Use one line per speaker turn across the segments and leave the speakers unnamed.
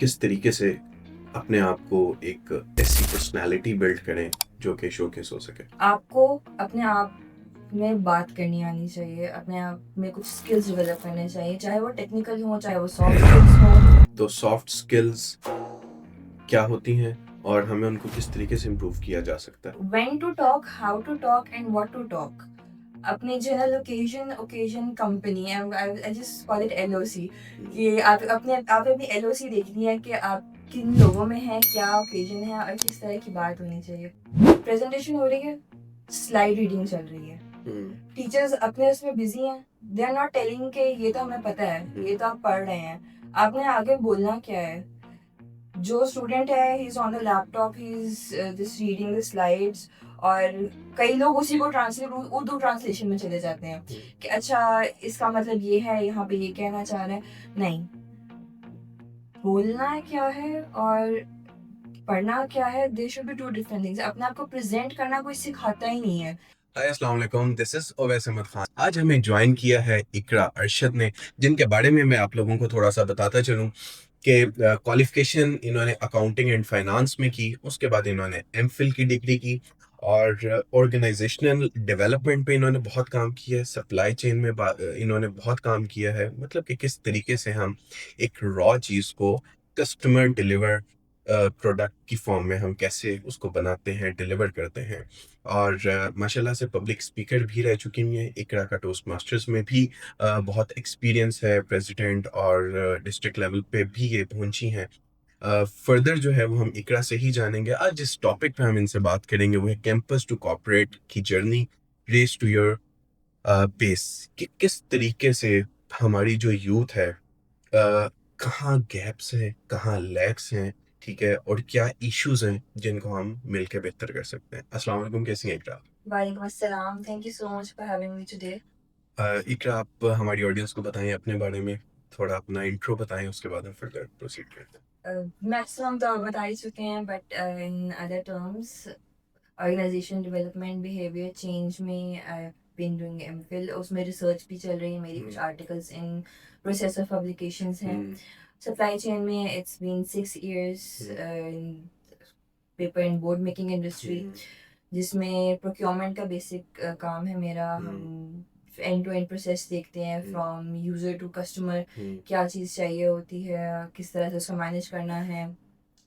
किस तरीके से अपने आप को एक ऐसी पर्सनैलिटी बिल्ड करें जो कि शोकेस हो सके।
आपको अपने आप में बात करनी आनी चाहिए, अपने आप में कुछ स्किल्स डेवलप करने चाहिए, चाहे वो टेक्निकल हो, चाहे वो सॉफ्ट स्किल्स हों।
तो सॉफ्ट स्किल्स क्या होती हैं और हमें उनको किस तरीके से इम्प्रूव किया जा सकता है?
When to talk, how to talk and what to talk. अपनी general occasion company I just call it LOC कि आप अपनी एलओसी देखनी है कि आप किन लोगों में हैं, क्या ओकेजन है और किस तरह की बात होनी चाहिए। प्रेजेंटेशन हो रही है, स्लाइड रीडिंग चल रही है, टीचर्स अपने उसमें बिजी हैं, दे आर नॉट टेलिंग कि ये तो हमें पता है, ये तो आप पढ़ रहे हैं, आपने आगे बोलना क्या है। जो स्टूडेंट है he is on the laptop, he is just reading the slides. और कई लोग उसी को ट्रांसलेट उर्दू ट्रांसलेशन में चले जाते हैं कि अच्छा इसका मतलब ये है, यहाँ पे ये कहना चाह रहे हैं। नहीं, बोलना क्या है और पढ़ना क्या है, they should be two different things. अपने आप को प्रेजेंट करना कोई सिखाता ही नहीं है।
हाय अस्सलाम वालेकुम, दिस इज ओवैस अहमद खान। आज हमें ज्वाइन किया है इकरा अरशद ने, जिनके बारे में मैं आप लोगों को थोड़ा सा बताता चलूं कि क्वालिफिकेशन इन्होंने अकाउंटिंग एंड फाइनेंस में की। उसके बाद इन्होंने एमफिल की डिग्री की और ऑर्गेनाइजेशनल डेवलपमेंट पे इन्होंने बहुत काम किया है। सप्लाई चेन में इन्होंने बहुत काम किया है, मतलब कि किस तरीके से हम एक रॉ चीज़ को कस्टमर डिलीवर प्रोडक्ट की फॉर्म में हम कैसे उसको बनाते हैं, डिलीवर करते हैं। और माशाल्लाह से पब्लिक स्पीकर भी रह चुकी हैं। इकरा का टोस्ट मास्टर्स में भी बहुत एक्सपीरियंस है, प्रेसिडेंट और डिस्ट्रिक्ट लेवल पे भी ये पहुंची हैं। फर्दर जो है वो हम इकरा से ही जानेंगे। आज जिस टॉपिक पे हम इनसे बात करेंगे वो है कैंपस टू कॉर्पोरेट की journey, race to your base. कि किस तरीके से हमारी जो यूथ है, कहाँ गैप्स हैं, कहाँ लैग्स हैं, ठीक है, और क्या इश्यूज हैं जिनको हम मिलकर बेहतर कर सकते हैं। अस्सलाम वालेकुम, कैसी हैं इकरा?
वालेकुम अस्सलाम, thank you so much for having me today.
Iqra, आप हमारी ऑडियंस को बताएं अपने बारे में, थोड़ा अपना इंट्रो बताएं, उसके बाद हम फर्दर प्रोसीड करते हैं।
मैक्सिमम तो बता ही चुके हैं, but in other terms, organisation development behaviour change में आई बीन डूइंग एमफिल, उसमें रिसर्च भी चल रही है मेरी, कुछ articles in process of publications हैं। सप्लाई चेन में it's been 6 years in paper and board making industry, जिसमें प्रोक्योरमेंट का बेसिक काम है मेरा। हम एंड टू एंड प्रोसेस देखते हैं, फ्रॉम यूज़र टू कस्टमर, क्या चीज़ चाहिए होती है, किस तरह से उसको मैनेज करना है,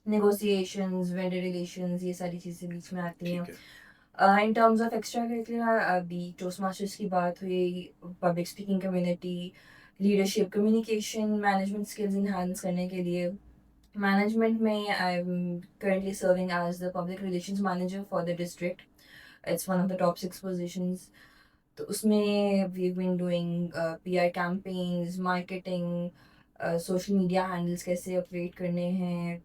नेगोशिएशंस, वेंडर रिलेशंस, ये सारी चीज़ें बीच में आती हैं।
ठीक है।
In terms of extra curricular, अभी टोस्ट मास्टर्स की बात हुई, public speaking community, leadership, communication, management skills enhance करने के लिए मैनेजमेंट में I am currently serving as the public relations manager for the district. It's one of the top 6 positions. तो उसमें we've been doing PR campaigns, marketing, social media handles कैसे operate करने हैं,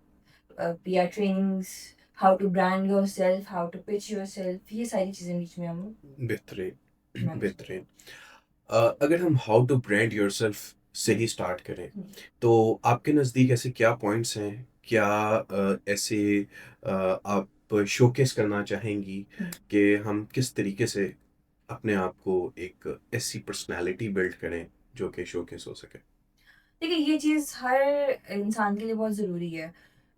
PR trainings, how to brand yourself, how to pitch yourself, ये सारी चीज़ें बीच में हम
बेहतरीन
मैनेज करते
बेहतरीन। अगर हम हाउ टू ब्रांड योरसेल्फ से ही स्टार्ट करें,
हैं।
तो आपके नज़दीक ऐसे क्या पॉइंट्स हैं, क्या ऐसे आप शोकेस करना चाहेंगी कि हम किस तरीके से अपने आप को एक ऐसी पर्सनैलिटी बिल्ड करें जो कि शोकेस हो सके?
देखिए, ये चीज़ हर इंसान के लिए बहुत ज़रूरी है।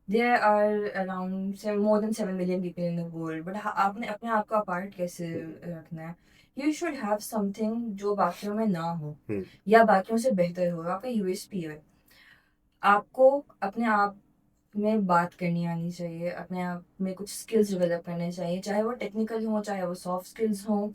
There are around more than 7 million people in the world, but आपने अपने आप को अपार्ट कैसे रखना है। यू शुड हैव समथिंग जो बाकियों में ना हो,
हम्म।
या बाकियों से बेहतर हो, आपका यूएसपी है। आपको अपने आप में बात करनी आनी चाहिए, अपने आप में कुछ स्किल्स डेवलप करने चाहिए, चाहे वो टेक्निकल हो, चाहे वो सॉफ्ट स्किल्स हों।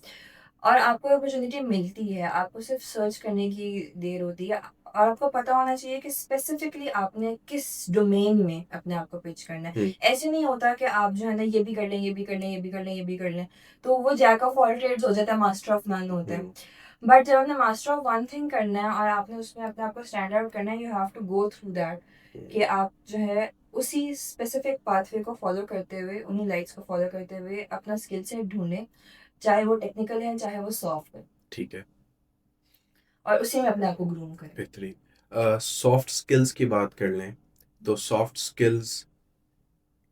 और आपको अपॉर्चुनिटी मिलती है, आपको सिर्फ सर्च करने की देर होती है, और आपको पता होना चाहिए कि स्पेसिफिकली आपने किस डोमेन में अपने आप को पिच करना है। ऐसे नहीं होता कि आप जो है ना ये भी कर लें, ये भी कर लें, ये भी कर लें, ये भी कर लें, तो वो जैक ऑफ ऑल ट्रेड्स हो जाता है, मास्टर ऑफ नन होता है। बट जब आपने मास्टर ऑफ वन थिंग करना है और आपने उसमें अपने आप को स्टैंड आउट करना है, you have to go through that, कि आप जो है उसी स्पेसिफिक पाथवे को फॉलो करते हुए, उन्हीं लाइट्स को फॉलो करते हुए अपना स्किल सेट ढूंढें, चाहे वो टेक्निकल है, चाहे वो सॉफ्ट है,
ठीक है।
और उसी में अपने आप को ग्रूम करें।
बेहतरीन। सॉफ्ट स्किल्स की बात कर लें, तो सॉफ्ट स्किल्स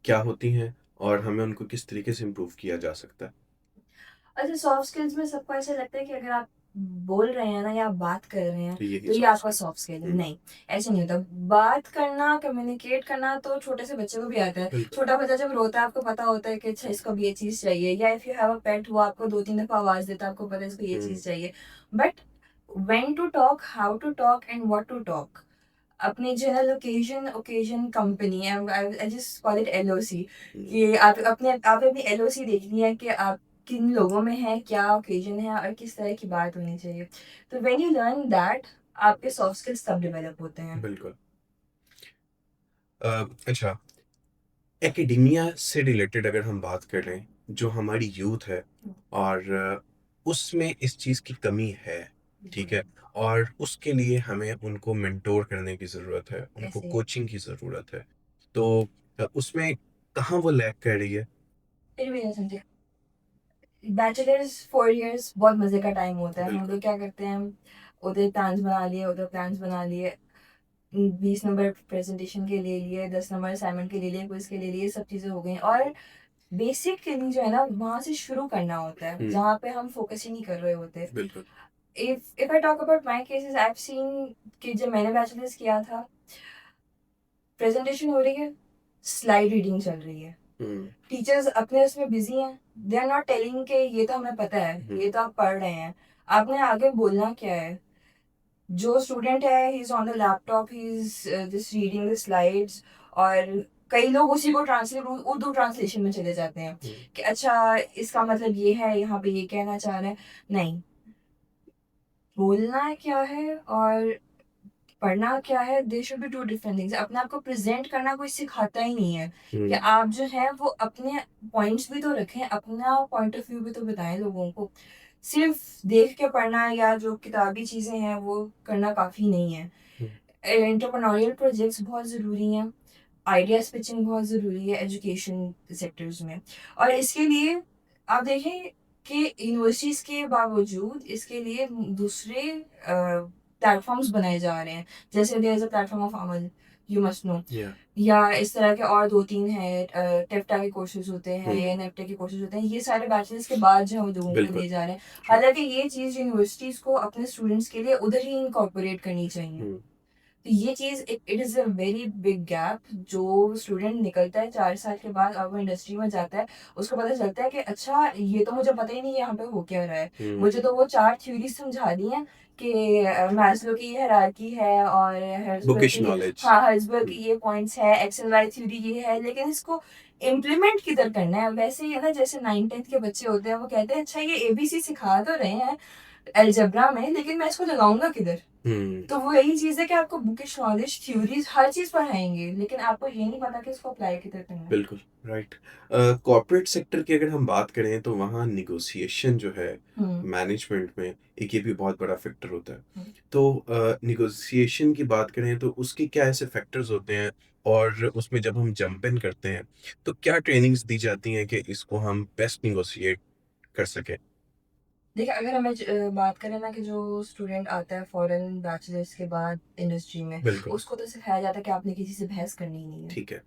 क्या होती हैं और हमें उनको किस तरीके से इम्प्रूव किया जा सकता है?
अच्छा, सॉफ्ट स्किल्स में सबको ऐसा लगता है कि अगर आप बोल रहे हैं ना या आप बात कर रहे हैं
तो यही
तो ये
soft
आपका
skill।
सॉफ्ट स्किल है।
हम्म,
नहीं, ऐसे नहीं होता। बात करना, कम्युनिकेट करना तो छोटे से बच्चे को भी आता है।
बिल्कुल।
छोटा बच्चा जब रोता है आपको पता होता है कि अच्छा इसको अब ये चीज़ चाहिए, या इफ़ यू हैव अ पेट वो आपको 2-3 दफ़ा आवाज़ देता है, आपको पता है इसको ये
हम्म,
चीज़ चाहिए। But when to talk, how to talk and what to talk, अपनी general occasion company, I just call it LOC,
hmm,
कि आप अपनी एलओसी देखनी है कि आप किन लोगों में हैं, क्या ओकेजन है और किस तरह की बात होनी चाहिए। तो व्हेन यू लर्न दैट, आपके सॉफ्ट स्किल्स तब डेवलप होते हैं।
बिल्कुल। अच्छा, एकेडेमिया से रिलेटेड अगर हम बात करें, जो हमारी यूथ है और उसमें इस चीज़ की कमी है, ठीक है? और उसके लिए हमें उनको मेंटोर करने की ज़रूरत है, उनको
कैसे?
कोचिंग की ज़रूरत है। तो उसमें कहाँ वो लैग कर रही है?
फिर भी नहीं समझे। बैचलर्स 4 इयर्स बहुत मजे का टाइम होता है। हम
बिल्कुल।
लोग क्या करते हैं, उधर प्लान्स बना लिए, उधर प्लान्स बना लिए, 20 नंबर प्रेजेंटेशन के ले लिए, 10 नंबर असाइनमेंट के ले लिए, क्विज के ले लिए, सब चीज़ें हो गई। और बेसिक थिंग जो है ना वहाँ से शुरू करना होता है,
हुँ,
जहाँ पे हम फोकस ही नहीं कर रहे होते।
बिल्कुल।
If I talk about my cases, I have seen कि जब मैंने बैचलर्स किया था, प्रेजेंटेशन हो रही है, स्लाइड रीडिंग चल रही है,
हुँ,
टीचर्स अपने उसमें बिजी हैं, दे आर नॉट टेलिंग के ये तो हमें पता है,
हुँ,
ये तो आप पढ़ रहे हैं, आपने आगे बोलना क्या है। जो स्टूडेंट है he is on the laptop, he is just reading the slides, और कई लोग उसी को ट्रांसलेट उर्दू ट्रांसलेशन में चले जाते हैं
हुँ,
कि अच्छा इसका मतलब ये है, यहाँ पे ये कहना चाह रहे हैं। नहीं, बोलना क्या है और पढ़ना क्या है, they should be two different things. अपने आप को प्रेजेंट करना कोई सिखाता ही नहीं है
हुँ,
कि आप जो है वो अपने पॉइंट्स भी तो रखें, अपना पॉइंट ऑफ व्यू भी तो बताएं लोगों को। सिर्फ देख के पढ़ना या जो किताबी चीज़ें हैं वो करना काफ़ी नहीं है।
हुँ,
एंटरप्रेन्योरियल प्रोजेक्ट्स बहुत ज़रूरी हैं, आइडिया पिचिंग बहुत ज़रूरी है एजुकेशन सेक्टर्स में। और इसके लिए आप देखें कि यूनिवर्सिटीज़ के बावजूद इसके लिए दूसरे प्लेटफॉर्म्स बनाए जा रहे हैं। जैसे there is a platform of अमल, you must know,
yeah
yeah इस तरह के और 2-3 हैं, टेफ्टा के कोर्सेज़ होते हैं
हुँ,
या नेफ्टा के कोर्सेज़ होते हैं। ये सारे बैचलर्स के बाद जो है वो लोगों को
बिल्कुल,
दिए जा रहे हैं।
राइट।
हालाँकि ये चीज़ यूनिवर्सिटीज़ को अपने स्टूडेंट्स के लिए उधर ही इनकॉर्पोरेट करनी चाहिए।
हुँ,
तो ये चीज़ it is a very big gap. जो स्टूडेंट निकलता है 4 साल के बाद और वो इंडस्ट्री में जाता है, उसको पता चलता है कि अच्छा ये तो मुझे पता ही नहीं है यहाँ पे हो क्या रहा है।
हुँ,
मुझे तो वो 4 थ्योरीज़ समझा दी हैं कि मास्लो की हायरार्की है और हर्ज़बर्ग
बुकिश
की,
नॉलेज।
हाँ, हर्ज़बर्ग
हुँ,
की ये पॉइंट्स है, एक्स एंड वाई थ्योरी ये है, लेकिन इसको इम्प्लीमेंट किधर करना है? वैसे ही है ना, जैसे 9th-10th के बच्चे होते हैं, वो कहते हैं अच्छा ये एबीसी सिखा तो रहे हैं अलजेब्रा में, लेकिन मैं इसको लगाऊँगा किधर?
हुँ,
तो वो यही चीज़ है कि आपको बुकिश नॉलेज, थ्योरीज़ हर चीज़ पढ़ाएँगे, लेकिन आपको ये नहीं पता कि इसको अप्लाई किधर करना है।
बिल्कुल, राइट। कॉर्पोरेट सेक्टर की अगर हम बात करें तो वहाँ नेगोशिएशन जो है
हुँ,
मैनेजमेंट में, एक ये भी बहुत बड़ा फैक्टर होता है।
हुँ।
तो नेगोशिएशन की बात करें तो उसके क्या ऐसे फैक्टर्स होते हैं, और उसमें जब हम जंप इन करते हैं तो क्या ट्रेनिंग्स दी जाती हैं कि इसको हम बेस्ट नेगोशिएट कर सकें?
देखिए, अगर हमें बात करें ना कि जो स्टूडेंट आता है फ़ॉरेन बैचलर्स के बाद इंडस्ट्री में,
बिल्कुल।
उसको तो सिखाया जाता है कि आपने किसी से बहस करनी ही नहीं है,
ठीक है,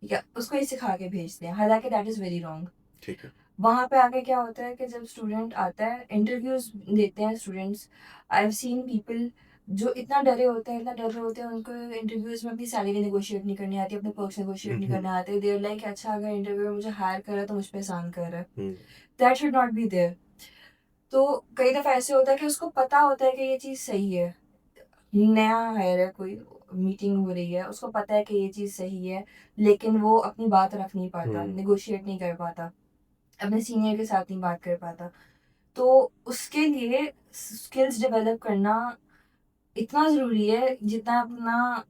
ठीक है? उसको ये सिखा के भेजते हैं, हालाँकि दैट इज़ वेरी रॉन्ग।
ठीक है।
वहाँ पे आके क्या होता है कि जब स्टूडेंट आता है, इंटरव्यूज़ देते हैं students, I have seen people जो इतना डरे होते हैं, इतना डरे होते हैं, उनको इंटरव्यूज़ में अपनी सैलरी नेगोशिएट नहीं करनी आती, अपने पर्क्स नेगोशिएट
हुँ,
नहीं
हुँ,
करने आते। दे आर लाइक अच्छा अगर इंटरव्यू में मुझे हायर कर रहा है तो मुझ पे एहसान कर रहा है।
हुँ,
that should not be there. तो कई दफ़ा ऐसे होता है कि उसको पता होता है कि ये चीज़ सही है। नया हायर है कोई, मीटिंग हो रही है, उसको पता है कि ये चीज़ सही है, लेकिन वो अपनी बात रख नहीं पाता,
हुँ,
नेगोशिएट नहीं कर पाता, अपने सीनियर के साथ नहीं बात कर पाता। तो उसके लिए स्किल्स डेवलप करना इतना ज़रूरी है जितना अपना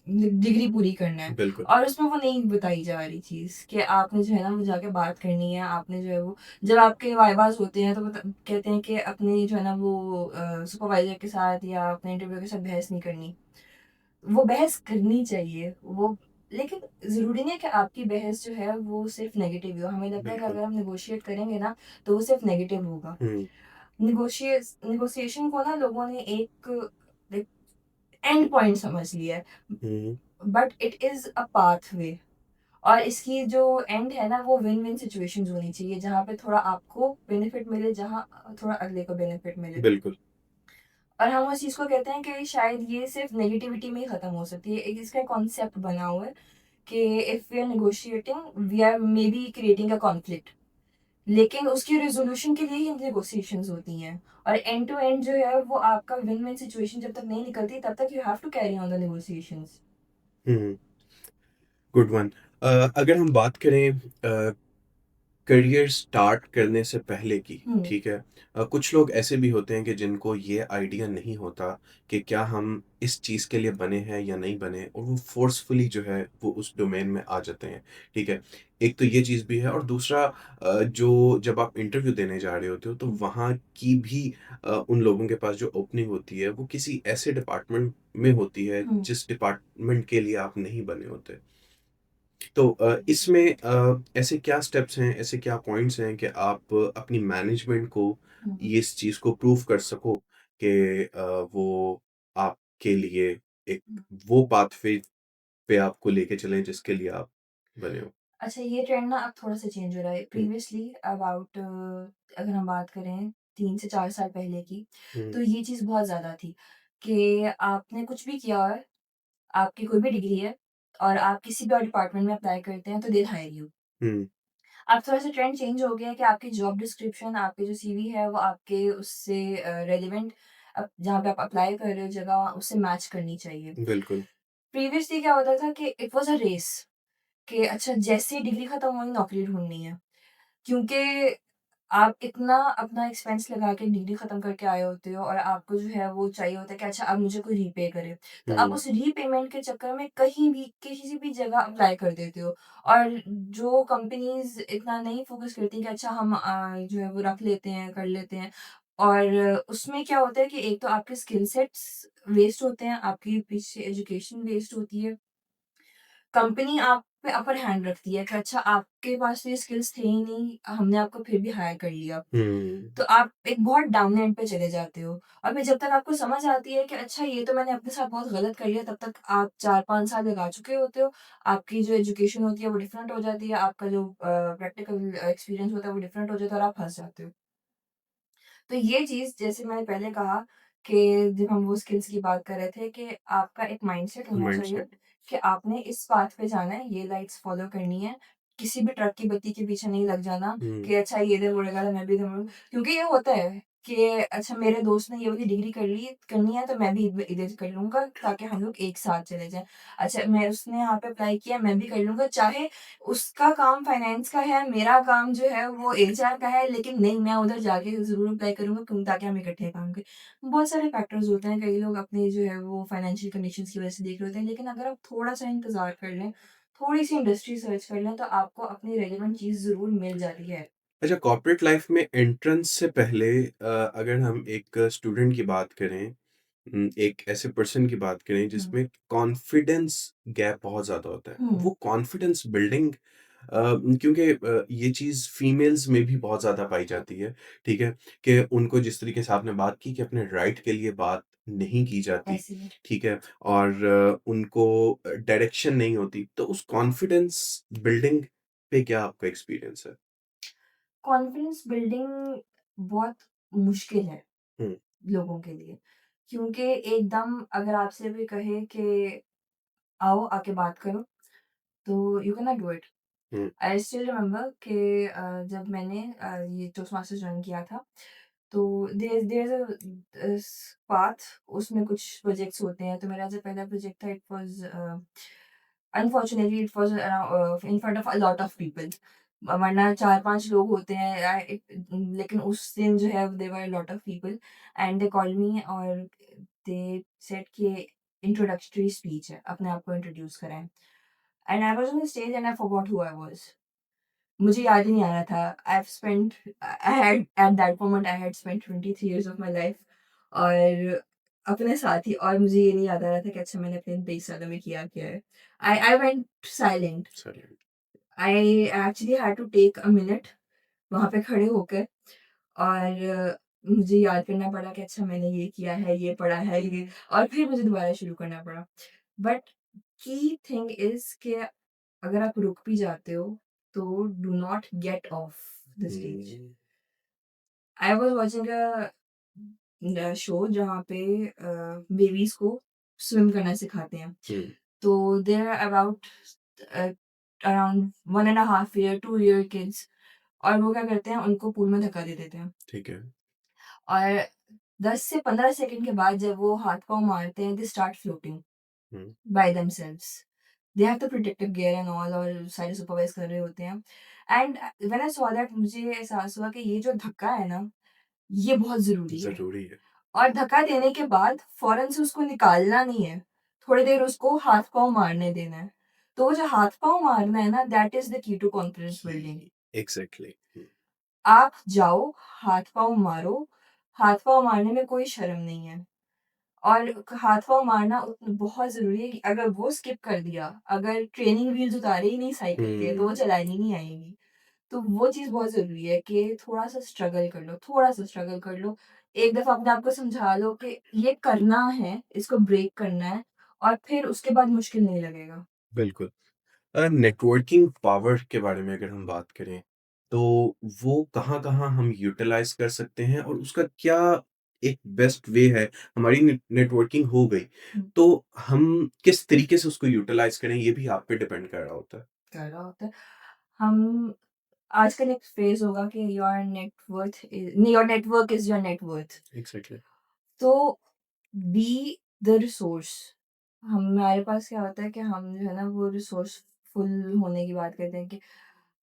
डिग्री पूरी करना है।
बिल्कुल।
और उसमें वो नहीं बताई जा रही चीज़ कि आपने जो है ना वो जाके बात करनी है, आपने जो है वो, जब आपके वाइवास होते हैं तो कहते हैं कि अपने जो है ना वो सुपरवाइजर के साथ या अपने इंटरव्यू के साथ बहस नहीं करनी। वो बहस करनी चाहिए, वो, लेकिन ज़रूरी नहीं है कि आपकी बहस जो है वो सिर्फ नेगेटिव ही हो। हमें लगता है कि
बिल्कुल।
अगर हम नेगोशिएट करेंगे ना तो वो सिर्फ नेगेटिव होगा।
हुँ,
नेगोशिएशन को ना लोगों ने एक एंड पॉइंट समझ लिया है,
हुँ,
but it is a pathway. और इसकी जो एंड है ना, वो विन-विन सिचुएशंस होनी चाहिए, जहाँ पे थोड़ा आपको बेनिफिट मिले, जहाँ थोड़ा अगले को बेनिफिट मिले।
बिल्कुल।
और हम उस चीज़ को कहते हैं कि शायद ये सिर्फ़ नेगेटिविटी में ही ख़त्म हो सकती है। एक इसका कॉन्सेप्ट बना हुआ है कि if we are negotiating, we are maybe creating a conflict, लेकिन उसकी रेज़ोल्यूशन के लिए ही नेगोशिएशंस होती हैं। और एंड टू एंड जो है वो आपका विन-विन सिचुएशन जब तक नहीं निकलती, तब तक you have to carry on the negotiations.
Hmm, good one. अगर हम बात करें करियर स्टार्ट करने से पहले की,
हुँ,
ठीक है? कुछ लोग ऐसे भी होते हैं कि जिनको ये आइडिया नहीं होता कि क्या हम इस चीज़ के लिए बने हैं या नहीं बने, और वो फ़ोर्सफुली जो है वो उस डोमेन में आ जाते हैं, ठीक है? एक तो ये चीज़ भी है, और दूसरा जो जब आप इंटरव्यू देने जा रहे होते हो तो
हुँ,
वहाँ की भी उन लोगों के पास जो ओपनिंग होती है वो किसी ऐसे डिपार्टमेंट में होती है
हुँ,
जिस डिपार्टमेंट के लिए आप नहीं बने होते। तो इसमें ऐसे क्या स्टेप्स हैं, ऐसे क्या पॉइंट्स हैं कि आप अपनी मैनेजमेंट को
हुँ।
ये इस चीज़ को प्रूव कर सको कि वो आपके लिए एक वो पाथवे पे आपको लेके चलें जिसके लिए आप बने हो?
अच्छा, ये ट्रेंड ना अब थोड़ा-सा चेंज हो रहा है।
हुँ,
प्रीवियसली अबाउट अगर हम बात करें 3 से 4 साल पहले की,
हुँ,
तो ये चीज़ बहुत ज़्यादा थी कि आपने कुछ भी किया है, आपकी कोई भी डिग्री है और आप किसी भी और डिपार्टमेंट में अप्लाई करते हैं, तो दे विल हायर यू।
हुँ,
अब थोड़ा-सा ट्रेंड चेंज हो गया है कि आपकी जॉब डिस्क्रिप्शन, आपके जो सीवी है, वो आपके उससे रेलेवेंट, जहाँ पे आप अप्लाई कर रहे हो जगह, उससे मैच करनी चाहिए।
बिल्कुल।
प्रीवियसली क्या होता था कि इट वाज़ अ रेस, कि अच्छा जैसे ही डिग्री खत्म हुई नौकरी ढूँढनी है। क्योंकि आप इतना अपना एक्सपेंस लगा के डिग्री खत्म करके आए होते हो और आपको जो है वो चाहिए होता है कि अच्छा अब मुझे कोई रीपे करे। तो आप
हुँ,
उस रीपेमेंट के चक्कर में कहीं भी किसी भी जगह अप्लाई कर देते हो। और जो कंपनीज़ इतना नहीं फ़ोकस करती कि अच्छा हम जो है वो रख लेते हैं, कर लेते हैं। और उसमें क्या होता है कि एक तो आपके स्किल सेट्स वेस्ट होते हैं, आपकी पीछे एजुकेशन वेस्ट होती है। कंपनी आप पे अपर हैंड रखती है कि अच्छा आपके पास तो ये स्किल्स थे ही नहीं, हमने आपको फिर भी हायर कर लिया।
हुँ,
तो आप एक बहुत डाउन एंड पे चले जाते हो। और फिर जब तक आपको समझ आती है कि अच्छा ये तो मैंने अपने साथ बहुत गलत कर लिया, तब तक आप 4-5 साल लगा चुके होते हो। आपकी जो एजुकेशन होती है वो डिफरेंट हो जाती है, आपका जो प्रैक्टिकल एक्सपीरियंस होता है वो डिफरेंट हो जाता है और आप फँस जाते हो। तो ये चीज़ जैसे मैंने पहले कहा कि जब हम वो स्किल्स की बात कर रहे थे कि आपका एक माइंडसेट होना चाहिए
माइंडसेट।
कि आपने इस पाथ पे जाना है, ये लाइन्स फ़ॉलो करनी है। किसी भी ट्रक की बत्ती के पीछे नहीं लग जाना
हुँ,
कि अच्छा ये इधर मुड़ेगा तो मैं भी इधर मुड़ूँ। क्योंकि ये होता है कि अच्छा मेरे दोस्त ने ये वाली डिग्री करनी है तो मैं भी इधर कर लूँगा ताकि हम लोग एक साथ चले जाएँ। अच्छा मैं उसने यहाँ पे अप्लाई किया, मैं भी कर लूँगा, चाहे उसका काम फाइनेंस का है, मेरा काम जो है वो एचआर का है, लेकिन नहीं मैं उधर जाके ज़रूर अप्लाई करूँगा क्यों, ताकि हम इकट्ठे काम करें। बहुत सारे फैक्टर्स होते हैं, कई लोग अपने जो है वो फाइनेंशियल कंडीशंस की वज़ह से देख रहे होते हैं, लेकिन अगर आप थोड़ा-सा इंतज़ार कर लें, थोड़ी-सी इंडस्ट्री सर्च कर लें, तो आपको अपनी रेलेवेंट चीज़ ज़रूर मिल जाती है।
अच्छा, कॉर्पोरेट लाइफ़ में एंट्रेंस से पहले अगर हम एक स्टूडेंट की बात करें, एक ऐसे पर्सन की बात करें
हुँ।
जिसमें कॉन्फिडेंस गैप बहुत ज़्यादा होता है।
हुँ,
वो कॉन्फिडेंस बिल्डिंग क्योंकि ये चीज़ फीमेल्स में भी बहुत ज़्यादा पाई जाती है, ठीक है? कि उनको जिस तरीके से आपने बात की कि अपने राइट के लिए बात नहीं की जाती,
ऐसे ही।
ठीक है? और उनको डायरेक्शन नहीं होती। तो उस कॉन्फिडेंस बिल्डिंग पे क्या आपका एक्सपीरियंस है?
कॉन्फिडेंस बिल्डिंग बहुत मुश्किल है
हुँ,
लोगों के लिए, क्योंकि एकदम अगर आपसे भी कहे कि आओ आके बात करो, तो you can not do it.
Hmm,
I still remember कि जब मैंने ये टोस्टमास्टर्स जॉइन किया था, तो देयर इज़ अ पाथ, उसमें कुछ प्रोजेक्ट्स होते हैं, तो मेरा जो पहला प्रोजेक्ट था, it was unfortunately it was in front of a lot of people. वरना 4-5 लोग होते हैं, लेकिन उस दिन जो है there were a lot of people and they called me और दे सेड कि इंट्रोडक्टरी स्पीच है, अपने आप को इंट्रोड्यूस कराएँ। And I was on the stage and I forgot who I was. मुझे याद ही नहीं आ रहा था। I had at that moment I had spent 23 years of my life और अपने साथ ही, और मुझे ये नहीं याद आ रहा था कि अच्छा मैंने अपने 23 सालों में किया क्या है। I went silent.
Silent.
I actually had to take a minute वहाँ पे खड़े होकर, और मुझे याद करना पड़ा कि अच्छा मैंने ये किया है, ये पढ़ा है, ये, और फिर मुझे दोबारा शुरू करना पड़ा। बट की थिंग इज़ कि अगर आप रुक भी जाते हो, तो do not gate of the stage.
Hmm,
I was watching show जहाँ पे बेबीज़ को स्विम करना सिखाते हैं।
हुँ,
तो there are uh, around 1 and a half year, 2 year kids, और वो क्या करते हैं, उनको पूल में धक्का दे देते हैं।
ठीक है।
और 10 से 15 सेकंड के बाद जब वो हाथ-पाँव मारते हैं, they start floating
hmm,
by themselves. They have the protective gear and all, और सारे सुपरवाइज़ कर रहे होते हैं। And when I saw that, मुझे एहसास हुआ कि ये जो धक्का है ना, ये बहुत ज़रूरी है।
ज़रूरी है।
और धक्का देने के बाद फ़ौरन से उसको निकालना नहीं है, थोड़ी देर उसको हाथ-पाँव मारने देना है। तो वो जो हाथ-पाँव मारना है ना, that is the key to confidence building.
ही एग्ज़ैक्टली। हुँ,
आप जाओ, हाथ-पाँव मारो, हाथ-पाँव मारने में कोई शर्म नहीं है। और हाथ-पाँव मारना बहुत ज़रूरी है कि अगर वो स्किप कर दिया, अगर ट्रेनिंग व्हील्स उतारे ही नहीं साइकिल के, तो वो
हुँ,
चलानी नहीं आएगी। तो वो चीज़ बहुत ज़रूरी है कि थोड़ा-सा स्ट्रगल कर लो, थोड़ा-सा स्ट्रगल कर लो। एक दफ़ा अपने आप को समझा लो कि ये करना है, इसको ब्रेक करना है, और फिर उसके बाद मुश्किल नहीं लगेगा।
बिल्कुल। नेटवर्किंग पावर के बारे में अगर हम बात करें, तो वो कहाँ-कहाँ हम यूटिलाइज़ कर सकते हैं और उसका क्या एक बेस्ट वे है? हमारी नेटवर्किंग हो गई,
हुँ,
तो हम किस तरीके से उसको यूटिलाइज़ करें, ये भी आप पे डिपेंड कर रहा होता है।
कर रहा होता है। हम आजकल एक फ्रेज़ होगा कि your network is your net worth.
Exactly.
तो बी द रिसोर्स। हमारे पास क्या होता है कि हम जो है ना, वो रिसोर्सफुल होने की बात करते हैं कि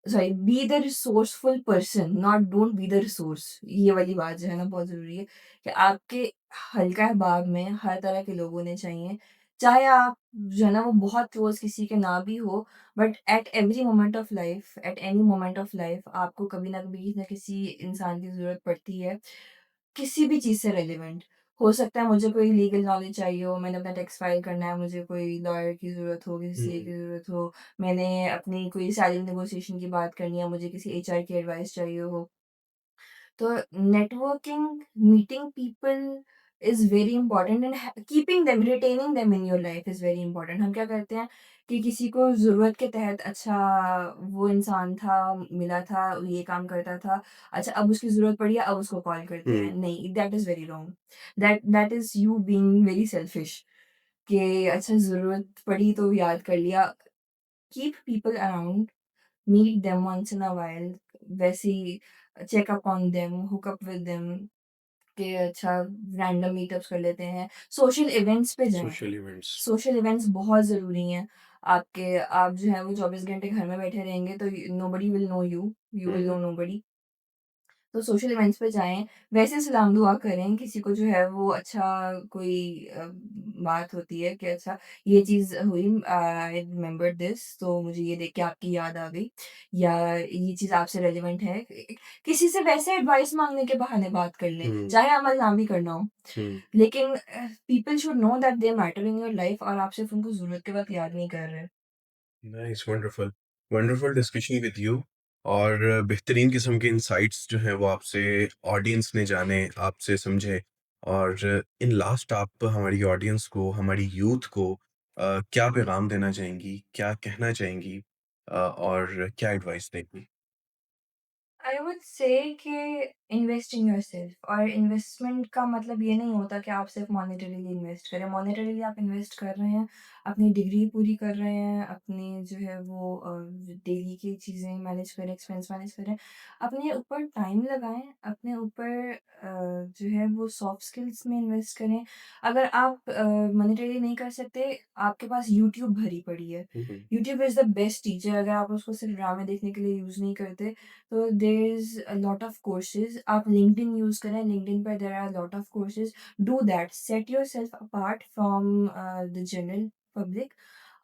sorry, be the resourceful person, not don't be the resource. ये वाली बात जो है ना, बहुत ज़रूरी है कि आपके हल्का अहबाब में हर तरह के लोग होने चाहिए। चाहे आप जो है ना, वो बहुत क्लोज़ किसी के ना भी हो, but at every moment of life, at any moment of life, आपको कभी ना कभी किसी न किसी इंसान की ज़रूरत पड़ती है, किसी भी चीज़ से रिलेवेंट। हो सकता है मुझे कोई लीगल नॉलेज चाहिए हो, मैंने अपना टैक्स फाइल करना है, मुझे कोई लॉयर की ज़रूरत हो, किसी सीए
हुँ,
की ज़रूरत हो, मैंने अपनी कोई सैलरी नेगोशिएशन की बात करनी है, मुझे किसी एचआर की एडवाइस चाहिए हो। तो networking, meeting people is very important, and keeping them, retaining them in your life is very important. हम क्या करते हैं कि किसी को ज़रूरत के तहत, अच्छा वो इंसान था, मिला था, ये काम करता था, अच्छा अब उसकी ज़रूरत पड़ी है, अब उसको कॉल करते हैं।
हुँ,
नहीं, that is very wrong. That is you being very selfish, कि अच्छा ज़रूरत पड़ी तो याद कर लिया। Keep people around, meet them once in a while, वैसे ही check up on them, hook up with them, कि अच्छा रैंडम मीटअप्स कर लेते हैं। सोशल इवेंट्स पे जाएँ।
Social events.
सोशल इवेंट्स बहुत ज़रूरी हैं। आप जो है वो 24 घंटे घर में बैठे रहेंगे तो nobody will know you, you will
hmm,
know nobody. तो सोशल इवेंट्स पे जाएँ, वैसे सलाम दुआ करें, किसी को जो है वो अच्छा कोई बात होती है कि अच्छा ये चीज़ हुई, आई रिमेंबर्ड दिस, तो मुझे ये देख के आपकी याद आ गई, या ये चीज़ आपसे रेलेवेंट है। किसी से वैसे एडवाइस माँगने के बहाने बात कर लें,
हुँ,
चाहे अमल ना भी करना हो।
हुँ।
लेकिन people should know that they matter in your life, और आप सिर्फ़ उनको ज़रूरत के वक़्त याद नहीं कर रहे।
Nice, wonderful. Wonderful discussion with you और बेहतरीन किस्म के इनसाइट्स जो हैं वो आपसे ऑडियंस ने जाने, आपसे समझे और इन लास्ट आप हमारी ऑडियंस को, हमारी यूथ को क्या पैगाम देना चाहेंगी? क्या कहना चाहेंगी? और क्या एडवाइस देंगी?
आई वुड से कि इन्वेस्ट इन योरसेल्फ, और इन्वेस्टमेंट का मतलब ये नहीं होता कि आप सिर्फ मॉनेटरीली इन्वेस्ट करें। मॉनेटरीली आप इन्वेस्ट कर रहे हैं, अपनी डिग्री पूरी कर रहे हैं, अपनी जो है वो डेली की चीज़ें मैनेज करें, एक्सपेंस मैनेज करें। अपने ऊपर टाइम लगाएँ, अपने ऊपर जो है वो सॉफ्ट स्किल्स में इन्वेस्ट करें। अगर आप मॉनेटरीली नहीं कर सकते, आपके पास यूट्यूब भरी पड़ी है।
हुँ, हुँ,
YouTube is the best teacher, अगर आप उसको सिर्फ ड्रामे देखने के लिए यूज़ नहीं करते, तो there is a lot of courses. आप लिंक्डइन यूज़ करें, लिंक्डइन पर there are lot of courses. Do that, set yourself apart from the general public.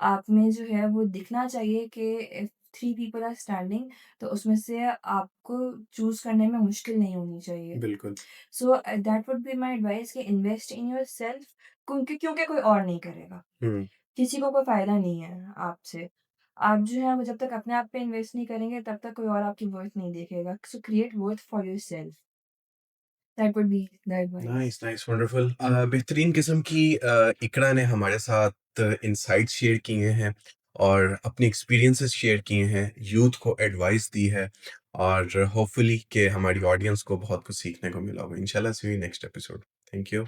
आप में जो है वो दिखना चाहिए कि इफ 3 पीपल आर स्टैंडिंग, तो उसमें से आपको चूज़ करने में मुश्किल नहीं होनी चाहिए।
बिल्कुल।
So that would be my advice कि इन्वेस्ट इन योरसेल्फ, क्योंकि कोई और नहीं करेगा।
हुँ,
किसी को कोई फ़ायदा नहीं है आपसे। आप जो है वो जब तक अपने आप पे इन्वेस्ट नहीं करेंगे, तब तक कोई और आपकी वर्थ नहीं देखेगा। सो create worth for yourself. That would be the advice.
Nice, nice, wonderful. बेहतरीन किस्म की इकरा ने हमारे साथ इनसाइट्स शेयर किए हैं और अपने एक्सपीरियंसेस शेयर किए हैं, यूथ को एडवाइस दी है और होपफुली कि हमारी ऑडियंस को बहुत कुछ सीखने को मिला होगा। इंशाल्लाह see you next episode. Thank you.